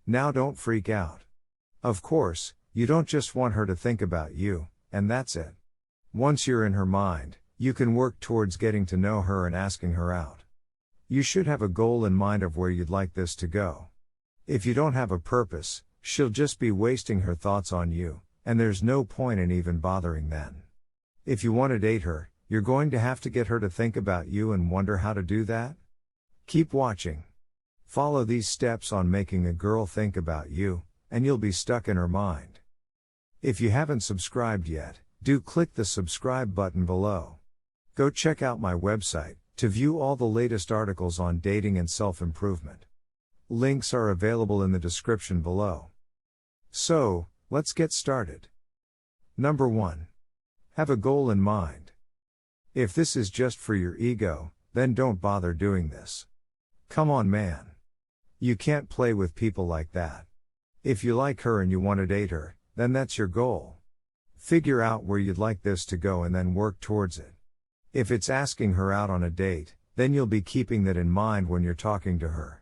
Now don't freak out. Of course, you don't just want her to think about you, and that's it. Once you're in her mind, you can work towards getting to know her and asking her out. You should have a goal in mind of where you'd like this to go. If you don't have a purpose, she'll just be wasting her thoughts on you, and there's no point in even bothering then. If you want to date her, you're going to have to get her to think about you and wonder how to do that. Keep watching. Follow these steps on making a girl think about you, and you'll be stuck in her mind. If you haven't subscribed yet, do click the subscribe button below. Go check out my website to view all the latest articles on dating and self-improvement. Links are available in the description below. So, let's get started. Number 1. Have a goal in mind. If this is just for your ego, then don't bother doing this. Come on, man. You can't play with people like that. If you like her and you want to date her, then that's your goal. Figure out where you'd like this to go and then work towards it. If it's asking her out on a date, then you'll be keeping that in mind when you're talking to her.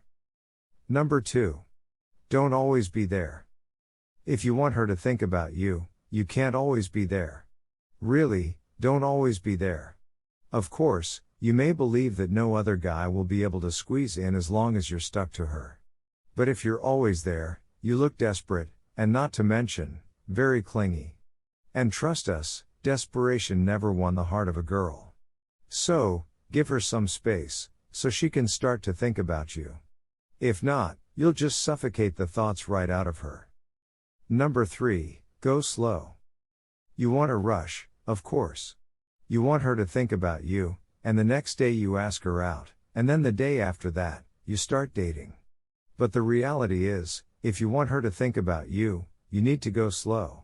Number 2. Don't always be there. If you want her to think about you, you can't always be there. Really, don't always be there. Of course, you may believe that no other guy will be able to squeeze in as long as you're stuck to her. But if you're always there, you look desperate, and not to mention, very clingy. And trust us, desperation never won the heart of a girl. So, give her some space, so she can start to think about you. If not, you'll just suffocate the thoughts right out of her. Number 3, go slow. You want a rush, of course. You want her to think about you, and the next day you ask her out, and then the day after that, you start dating. But the reality is, if you want her to think about you, you need to go slow.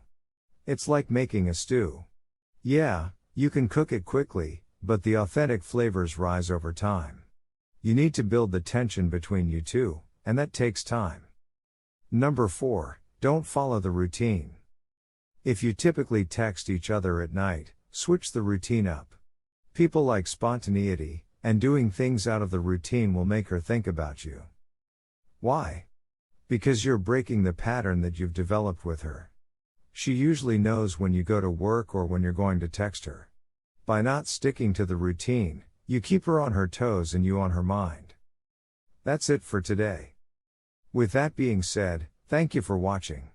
It's like making a stew. Yeah, you can cook it quickly, but the authentic flavors rise over time. You need to build the tension between you two, and that takes time. Number 4, don't follow the routine. If you typically text each other at night, switch the routine up. People like spontaneity, and doing things out of the routine will make her think about you. Why? Because you're breaking the pattern that you've developed with her. She usually knows when you go to work or when you're going to text her. By not sticking to the routine, you keep her on her toes and you on her mind. That's it for today. With that being said, thank you for watching.